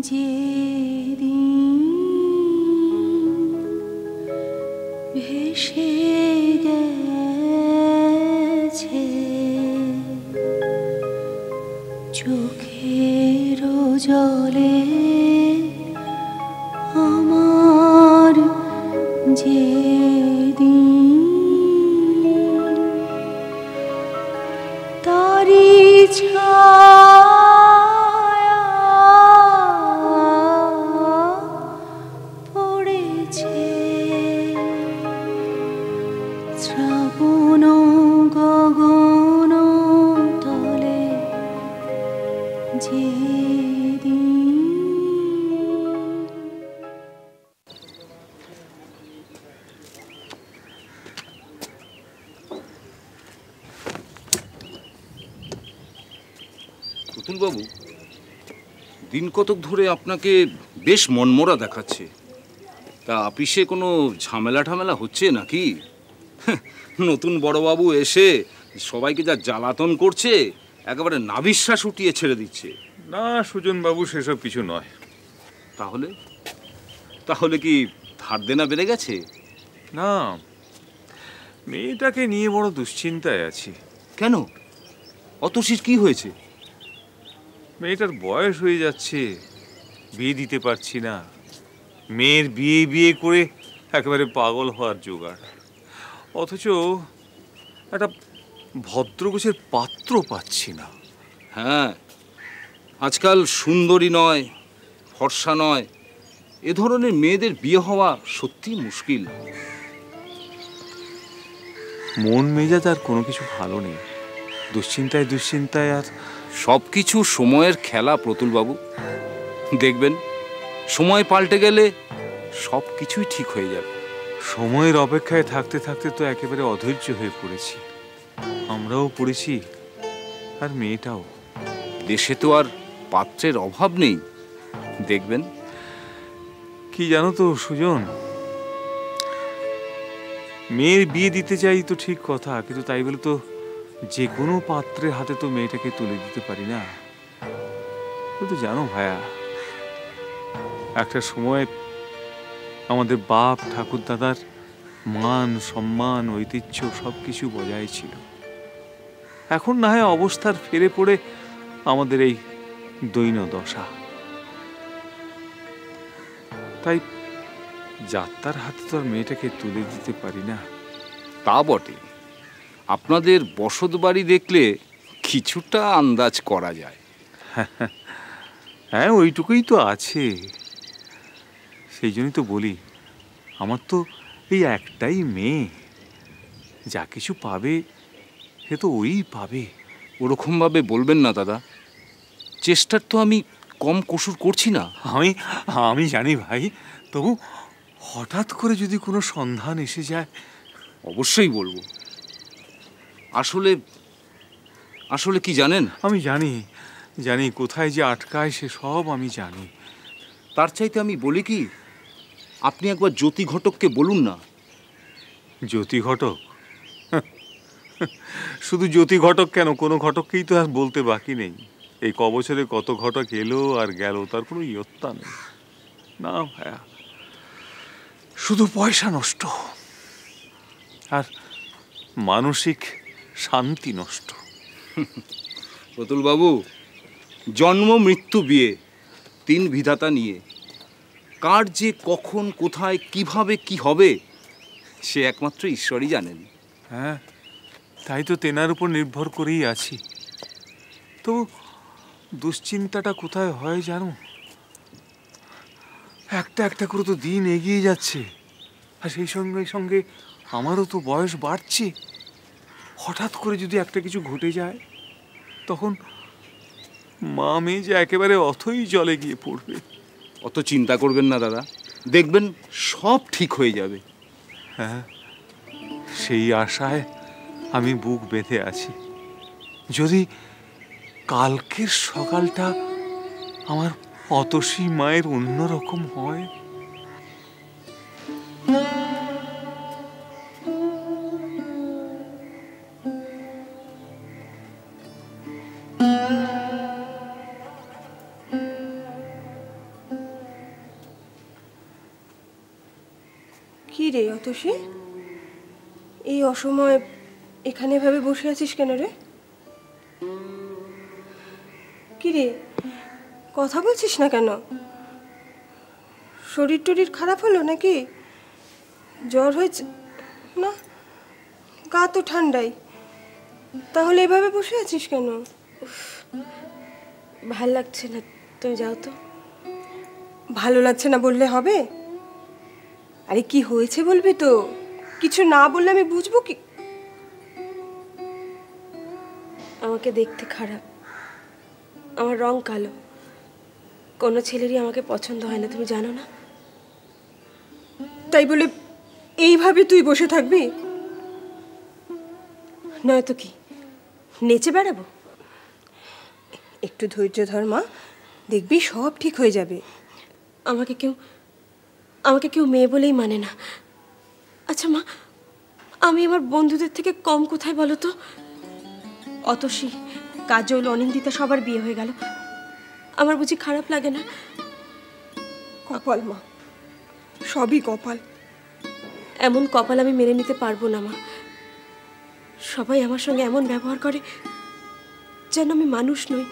যেদিন ভেসে গেছে চোখের জলে আমার যেদিন তারি ছায়া পড়েছে শ্রাবণ গগন তলে যেদিন। পুতুলবাবু, দিন কতক ধরে আপনাকে বেশ মনমরা দেখাচ্ছে। তা অফিসে কোনো ঝামেলা ঠামেলা হচ্ছে নাকি? নতুন বড়বাবু এসে সবাইকে যা জ্বালাতন করছে, একেবারে নাভিশ্বাস উঠিয়ে ছেড়ে দিচ্ছে। না সুজনবাবু, সেসব কিছু নয়। তাহলে তাহলে কি ধার দেনা বেড়ে গেছে? না, মেয়েটাকে নিয়ে বড় দুশ্চিন্তায় আছি। কেন? অতসীর কি হয়েছে? মেয়েটার বয়স হয়ে যাচ্ছে, বিয়ে দিতে পারছি না। মেয়ের বিয়ে বিয়ে করে একেবারে পাগল হওয়ার জোগাড়। অথচ একটা ভদ্রগোছের পাত্র পাচ্ছি না। হ্যাঁ, আজকাল সুন্দরী নয়, ফর্সা নয়, এ ধরনের মেয়েদের বিয়ে হওয়া সত্যি মুশকিল। মন মেজাজ আর কোনো কিছু ভালো নেই, দুশ্চিন্তায় দুশ্চিন্তায়। আর সব কিছু সময়ের খেলা প্রতুলবাবু। দেখবেন সময় পাল্টে গেলে সব কিছুই ঠিক হয়ে যাবে। সময়ের অপেক্ষায় থাকতে থাকতে তো একেবারে অধৈর্য হয়ে পড়েছি। আমরাও পড়েছি, আর মেয়েটাও। দেশে তো আর পাত্রের অভাব নেই, দেখবেন। কি জানো তো সুজন, মেয়ের বিয়ে দিতে চাই তো ঠিক কথা, কিন্তু তাই বলে তো যে কোনো পাত্রের হাতে তো মেয়েটাকে তুলে দিতে পারি না। তো জানো ভাইয়া, একটা সময় আমাদের বাপ ঠাকুর দাদার মান সম্মান ঐতিহ্য সবকিছু বজায় ছিল। এখন না হয় অবস্থার ফেরে পড়ে আমাদের এই দৈন দশা। তাই যাত্রার হাতে তো আর মেয়েটাকে তুলে দিতে পারি না। তা বটে, আপনাদের বসত বাড়ি দেখলে কিছুটা আন্দাজ করা যায়। হ্যাঁ, ওইটুকুই তো আছে। সেই জন্যই তো বলি, আমার তো এই একটাই মেয়ে, যা কিছু পাবে সে তো ওই পাবে। ওরকমভাবে বলবেন না দাদা, চেষ্টার তো আমি কম কসুর করছি না। আমি জানি ভাই, তবু হঠাৎ করে যদি কোনো সন্ধান এসে যায়। অবশ্যই বলবো। আসলে আসলে কি জানেন, আমি জানি জানি কোথায় যে আটকায় সে সব আমি জানি। তার চাইতে আমি বলি কি, আপনি একবার জ্যোতি ঘটককে বলুন না। জ্যোতি ঘটক? শুধু জ্যোতি ঘটক কেন, কোনো ঘটককেই তো আর বলতে বাকি নেই। এই কবছরে কত ঘটক এলো আর গেল, তার কোনো ইয়ত্তা নেই। না ভাইয়া, শুধু পয়সা নষ্ট আর মানসিক শান্তি নষ্ট। প্রতুলবাবু, জন্ম মৃত্যু বিয়ে, তিন বিধাতা নিয়ে কার যে কখন কোথায় কিভাবে কি হবে সে একমাত্র ঈশ্বরই জানেন। হ্যাঁ, তাই তো তেনার উপর নির্ভর করেই আছি। তো দুশ্চিন্তাটা কোথায় হয় জানো? একটা একটা করে তো দিন এগিয়ে যাচ্ছে, আর সেই সঙ্গে সঙ্গে আমারও তো বয়স বাড়ছে। হঠাৎ করে যদি একটা কিছু ঘটে যায়, তখন মা মেয়ে যে একেবারে অথই জলে গিয়ে পড়বে। অত চিন্তা করবেন না দাদা, দেখবেন সব ঠিক হয়ে যাবে। হ্যাঁ, সেই আশায় আমি বুক বেঁধে আছি। যদি কালকের সকালটা আমার অতসী মায়ের অন্যরকম হয়। কি রে অতসী, এই অসময়ে এখানে এভাবে বসে আছিস কেন রে? কি রে, কথা বলছিস না কেন? শরীর টরীর খারাপ হলো নাকি? জ্বর হয়েছে? না, গা তো ঠান্ডাই। তাহলে এভাবে বসে আছিস কেন? ভাল লাগছে না, তুমি যাও তো। ভালো লাগছে না বললে হবে? আরে কি হয়েছে বলবি তো, কিছু না বললে আমি বুঝবো কি? আমাকে দেখতে খারাপ, আমার রং কালো, কোনো ছেলেরই আমাকে পছন্দ হয় না, তুমি জানো না? তাই বলে এইভাবে তুই বসে থাকবি? নয়তো কি নেচে বেড়াবো? একটু ধৈর্য ধর মা, দেখবি সব ঠিক হয়ে যাবে। আমাকে কেউ মেয়ে বলেই মানে না। আচ্ছা মা, আমি আমার বন্ধুদের থেকে কম কোথায় বলো তো? অতসী, কাজল, অনিন্দিতা সবার বিয়ে হয়ে গেল, আমার বুঝি খারাপ লাগে না? কপাল মা, সবই কপাল। এমন কপাল আমি মেনে নিতে পারবো না মা। সবাই আমার সঙ্গে এমন ব্যবহার করে যেন আমি মানুষ নই,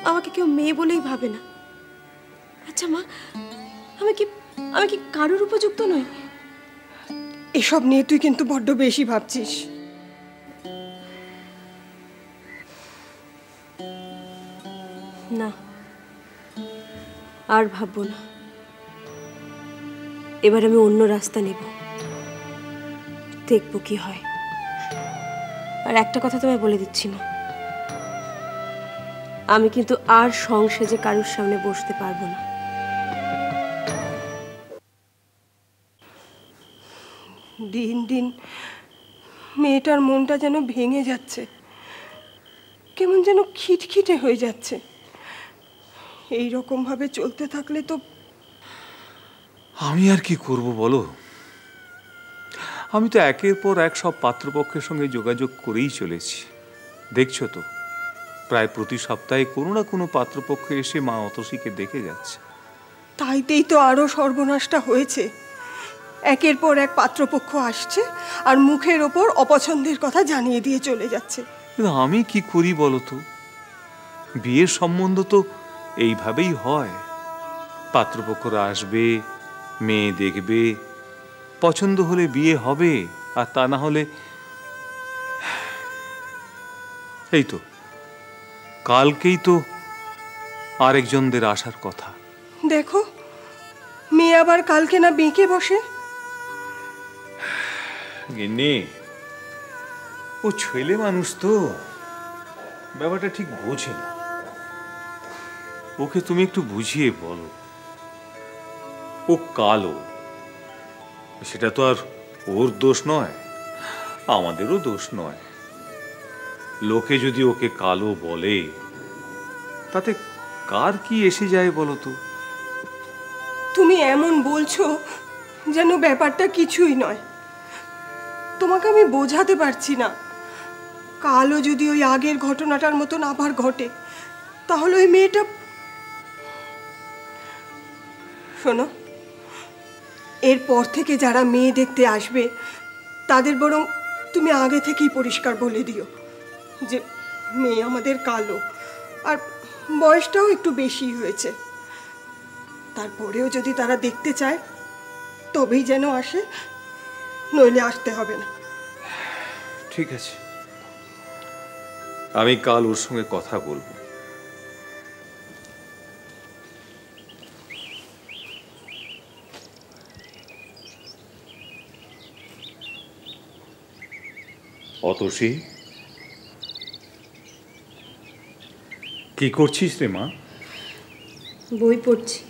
আমাকে কেউ মেয়ে বলেই ভাবে না। আচ্ছা মা, আমি কি কারোর উপযুক্ত নই? এসব নিয়ে তুই কিন্তু বড্ড বেশি ভাবছিস। না, আর ভাববো না। এবার আমি অন্য রাস্তা নেব, দেখবো কি হয়। আর একটা কথা তোমায় বলে দিচ্ছি না, আমি কিন্তু আর সংসেজে কারোর সামনে বসতে পারবো না। দিন দিন মেয়েটার মনটা যেন ভেঙে যাচ্ছে, কেমন যেন খিটখিটে হয়ে যাচ্ছে। এই রকম ভাবে চলতে থাকলে তো আমি আর কি করব বলো? আমি তো একের পর এক সব পাত্রপক্ষের সঙ্গে যোগাযোগ করেই চলেছি। দেখছো তো, প্রায় প্রতি সপ্তাহে কোনো না কোনো পাত্রপক্ষ এসে মা অতসীকে দেখে যাচ্ছে। তাইতেই তো আরো সর্বনাশটা হয়েছে। একের পর এক পাত্রপক্ষ আসছে আর মুখের ওপর অপছন্দের কথা জানিয়ে দিয়ে চলে যাচ্ছে। কিন্তু আমি কি করি বলো তো? বিয়ের সম্বন্ধ তো এইভাবেই হয়। পাত্রপক্ষরা আসবে, মেয়ে দেখবে, পছন্দ হলে বিয়ে হবে, আর তা না হলে এই তো কালকেই তো আরেকজনদের আসার কথা। দেখো, মেয়ে আবার কালকে না বেঁকে বসে। গিন্নি, ও ছেলে মানুষ তো, ব্যাপারটা ঠিক বোঝে না। ওকে তুমি একটু বুঝিয়ে বলো। ও কালো, সেটা তো আর ওর দোষ নয়, আমাদেরও দোষ নয়। লোকে যদি ওকে কালো বলে তাতে কার কি এসে যায় বলো তো? তুমি এমন বলছো যেন ব্যাপারটা কিছুই নয়। তোমাকে আমি বোঝাতে পারছি না। কালও যদি ওই আগের ঘটনাটার মতন আবার ঘটে, তাহলে ওই মেয়েটা... শোনো, এরপর থেকে যারা মেয়ে দেখতে আসবে তাদের বরং তুমি আগে থেকেই পরিষ্কার বলে দিও যে মেয়ে আমাদের কালো, আর বয়সটাও একটু বেশি হয়েছে। তারপরেও যদি তারা দেখতে চায় তবেই যেন আসে, নইলে আসতে হবে না। ঠিক আছে, আমি কাল ওর সঙ্গে কথা বলবো। অতসী, কি করছিস রে মা? বই পড়ছি।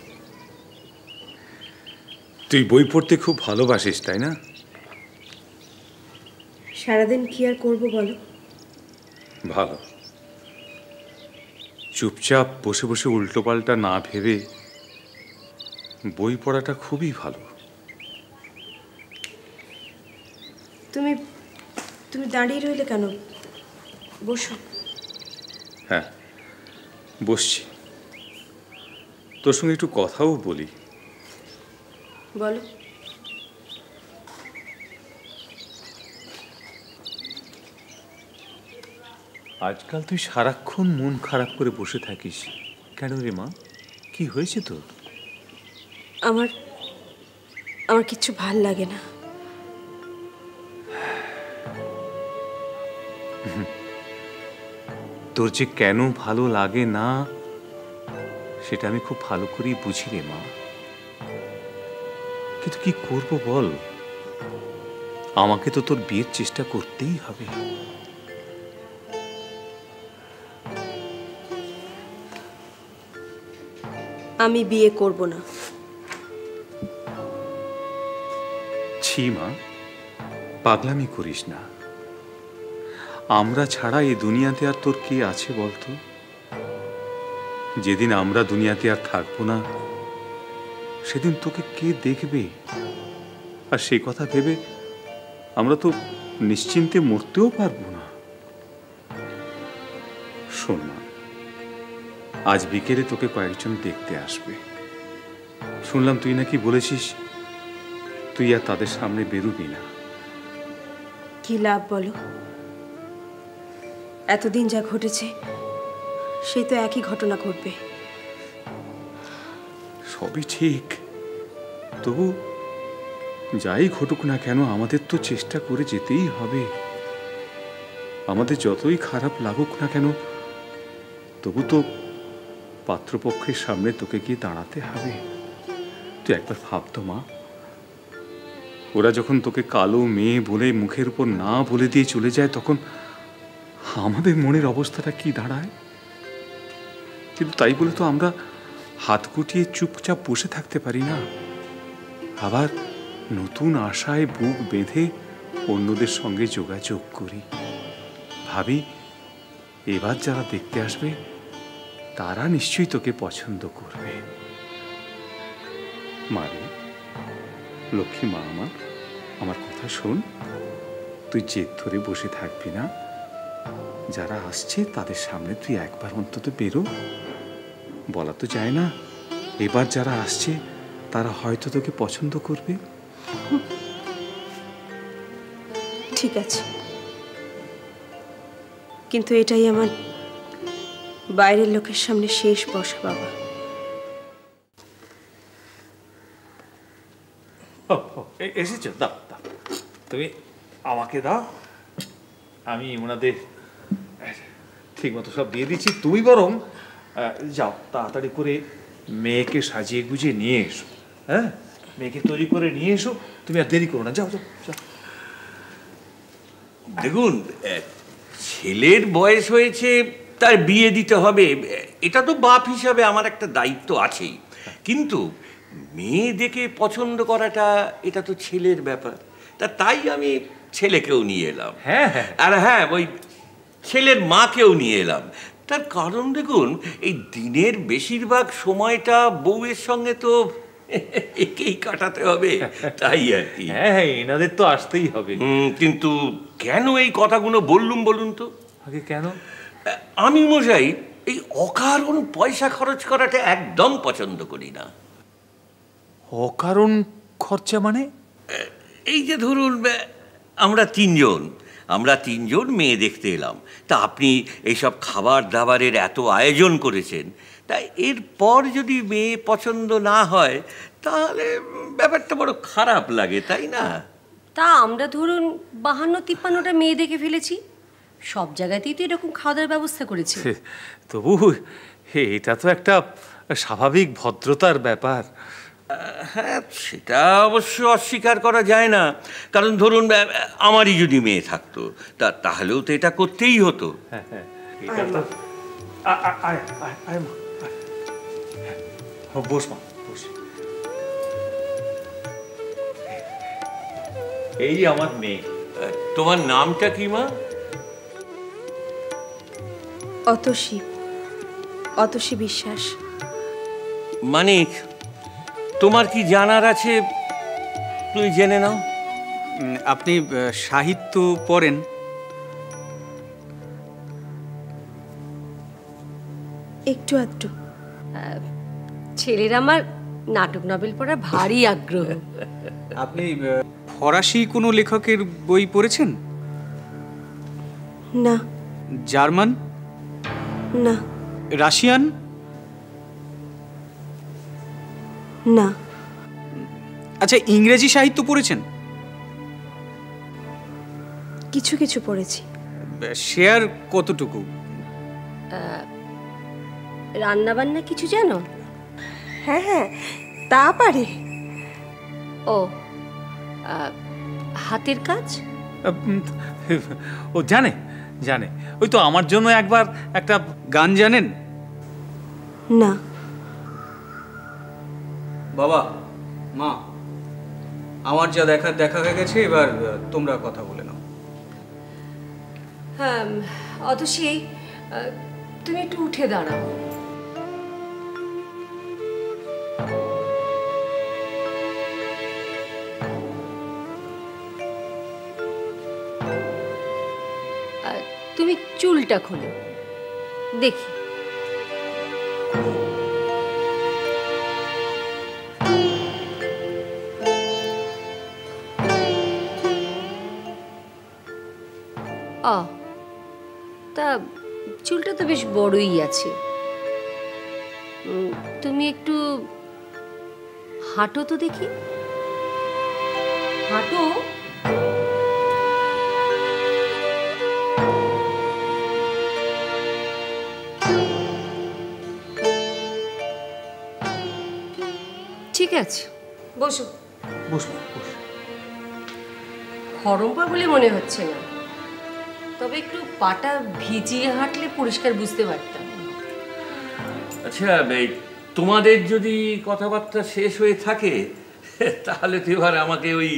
তুই বই পড়তে খুব ভালোবাসিস, তাই না? সারাদিন কি আর করবো বলো? ভালো। চুপচাপ বসে বসে উল্টোপাল্টা না ভেবে বই পড়াটা খুবই ভালো। তুমি তুমি দাঁড়িয়ে রইলে কেন? বসো। হ্যাঁ, বসছি। তোর সঙ্গে একটু কথাও বলি। বলো। আজকাল তুই সারাক্ষণ মন খারাপ করে বসে থাকিস কেন রে মা? কি হয়েছে তোর? আমার আমার কিচ্ছু ভাল লাগে না। তোর যে কেন ভালো লাগে না সেটা আমি খুব ভালো করেই বুঝি রে মা, কিন্তু কি করব বল, আমাকে তো তোর বিয়ের চেষ্টা করতেই হবে। আমি বিয়ে করব না। ছি মা, পাগলামি করিস না। আমরা ছাড়া এই দুনিয়াতে আর তোর কে আছে বলতো? যেদিন আমরা দুনিয়াতে আর থাকবো না সেদিন তোকে কে দেখবে? আর সেই কথা ভেবে আমরা তো নিশ্চিন্তে মরতেও পারবো না। শোন মা, আজ বিকেলে তোকে কয়েকজন দেখতে আসবে। শুনলাম তুই নাকি বলেছিস তুই আর তাদের সামনে বেরুবি না। কি লাভ বলো? এতদিন যা ঘটেছে সেই তো একই ঘটনা ঘটবে। সবই ঠিক, তবু যাই ঘটুক না কেন আমাদের তো চেষ্টা করে যেতেই হবে। আমাদের যতই খারাপ লাগুক না কেন তবু তো পাত্রপক্ষের সামনে তোকে গিয়ে দাঁড়াতে হবে। তুই একবার ভাবতো মা, ওরা যখন তোকে কালো মেয়ে বলে মুখের উপর না বলে দিয়ে চলে যায় তখন আমাদের মনের অবস্থাটা কি দাঁড়ায়? কিন্তু তাই বলে তো আমরা হাত গুটিয়ে চুপচাপ বসে থাকতে পারি না। আবার নতুন আশায় বুক বেঁধে অন্যদের সঙ্গে যোগাযোগ করি। ভাবি এবার যারা দেখতে আসবে তারা নিশ্চয়ই তোকে পছন্দ করবে। মারে, লক্ষ্মী মা আমার কথা শোন, তুই জেদ ধরে বসে থাকবি না। যারা আসছে তাদের সামনে তুই একবার অন্তত বেরো। বলা তো যায় না, এবার যারা আসছে তারা হয়তো তোকে পছন্দ করবে। ঠিক আছে, কিন্তু এটাই আমার বাইরের লোকের সামনে শেষ বসা বাবা। এসেছো? দাও দাও, তুমি আমাকে দাও, আমি ওনাদের ঠিক মতো সব দিয়ে দিচ্ছি। তুমি বরং যাও তাড়াতাড়ি করে মেয়েকে সাজিয়ে গুজিয়ে নিয়ে এসো। হ্যাঁ, মেয়েকে তৈরি করে নিয়ে এসো, তুমি আর দেরি করো না। যাও যাও যাও। দেখুন, ছেলের বয়স হয়েছে, তার বিয়ে দিতে হবে, এটা তো বাপ হিসাবে আমার একটা দায়িত্ব আছেই। কিন্তু মেয়ে দেখে পছন্দ করাটা এটা তো ছেলের ব্যাপার। তাই আমি ছেলেকেও নিয়ে এলাম। হ্যাঁ, আর হ্যাঁ, ওই ছেলের মাকেও নিয়ে এলাম। তার কারণ দেখুন, এই দিনের বেশিরভাগ সময়টা বউয়ের সঙ্গে তো একেই কাটাতে হবে, তাই আর কি। হ্যাঁ, এনাদের তো আসতেই হবে। কিন্তু কেন এই কথাগুলো বললুম বলুন তো? আগে কেন? আমি মশাই এই অকারণ পয়সা খরচ করাটা একদম পছন্দ করি না। অকারণ খরচা মানে? এই যে ধরুন, আমরা তিনজন মেয়ে দেখতে এলাম, তা আপনি এইসব খাবার দাবারের এত আয়োজন করেছেন, তাই এরপর যদি মেয়ে পছন্দ না হয় তাহলে ব্যাপারটা বড় খারাপ লাগে, তাই না? তা আমরা ধরুন 52-53টা মেয়ে দেখে ফেলেছি, সব জায়গাতেই তো এরকম খাওয়া দাওয়ার ব্যবস্থা করেছি। তবু এটা তো একটা স্বাভাবিক ভদ্রতার ব্যাপার। হ্যাঁ, সেটা অবশ্য অস্বীকার করা যায় না। কারণ ধরুন আমারই যদি মেয়ে থাকতো তাহলেও তো এটা করতেই হতো। এটা তো বস মা, বস। এই আমার মেয়ে। তোমার নামটা কি মা? অতসী বিশ্বাস। মানে তোমার কি জানার আছে তুমি জেনে নাও। আপনি সাহিত্য পড়েন? একটু আধটু। ছেলের আমার নাটক নভেল পড়ার ভারী আগ্রহ। আপনি ফরাসি কোনো লেখকের বই পড়েছেন? না। জার্মান? না। রাশিয়ান? না। আচ্ছা, ইংরেজি সাহিত্য পড়েছেন? কিছু কিছু পড়েছি। শেয়ার কতটুকু? রান্না বান্না কিছু জানো? হ্যাঁ হ্যাঁ, তা পারে। ও, হাতের কাজ? ও জানে জানে, ওই তো আমার জন্য একবার একটা গান জানেন? না। বাবা, মা, আমার যা দেখা হয়ে গেছে, এবার তোমরা কথা বলে নাও। হ্যাঁ অতসী, তুমি একটু উঠে দাঁড়াও। তুমি চুলটা খোলো দেখি। তা চুলটা তো বেশ বড়ই আছে। তুমি একটু হাঁটো তো দেখি, হাঁটো। ঠিক আছে, বসো। বসো। খরম্পা বলে মনে হচ্ছে না, তবে একটু পাটা ভিজিয়ে হাঁটলে পরিষ্কার বুঝতে পারতাম। আচ্ছা, তোমাদের যদি কথাবার্তা শেষ হয়ে থাকে তাহলে তো এবার আমাকে ওই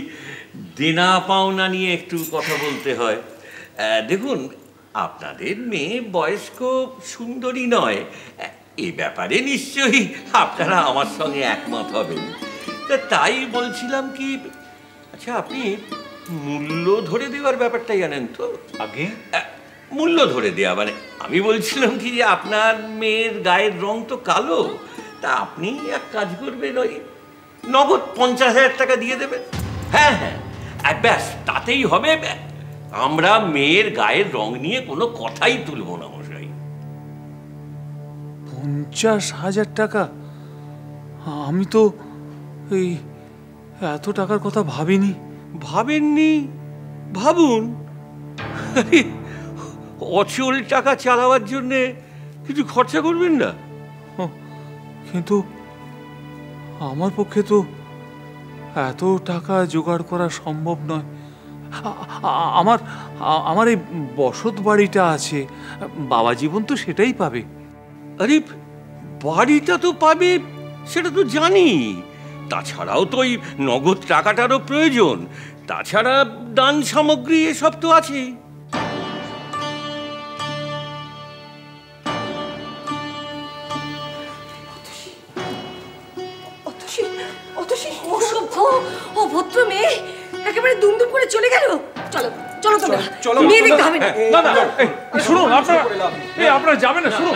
দেনা পাওনা নিয়ে একটু কথা বলতে হয়। দেখুন, আপনাদের মেয়ে বয়স্ক সুন্দরী নয়, এই ব্যাপারে নিশ্চয়ই আপনারা আমার সঙ্গে একমত হবেন। তাই বলছিলাম কি, আচ্ছা আপনি মূল্য ধরে দেওয়ার ব্যাপারটা জানেন তো? আগে মূল্য ধরে দেওয়া মানে আমি বলছিলাম কি যে আপনার মেয়ের গায়ের রং তো কালো, তা আপনি এক কাজ করবেন, ওই নগদ 50,000 টাকা দিয়ে দেবেন। হ্যাঁ হ্যাঁ, ব্যাস তাতেই হবে। আমরা মেয়ের গায়ের রং নিয়ে কোনো কথাই তুলব না মশাই। 50,000 টাকা? আমি তো এই এত টাকার কথা ভাবিনি। ভাবেননি? ভাবুন। অচল টাকা চালাবার জন্যে কিছু খরচা করবেন না। কিন্তু আমার পক্ষে তো এত টাকা জোগাড় করা সম্ভব নয়। আমার এই বসত বাড়িটা আছে, বাবা জীবন তো সেটাই পাবে। আরে বাড়িটা তো পাবে, সেটা তো জানি। তাছাড়াও তো ওই নগদ টাকাটারও প্রয়োজন। তাছাড়া দান সামগ্রী এসব তো আছেই। অভদ্র মেয়ে একেবারে দুমদুম করে চলে গেল। চলো চলো চলো, মেয়ে দেখতে হবে না। শুনুন, আপনারা যাবেন না, শুনুন।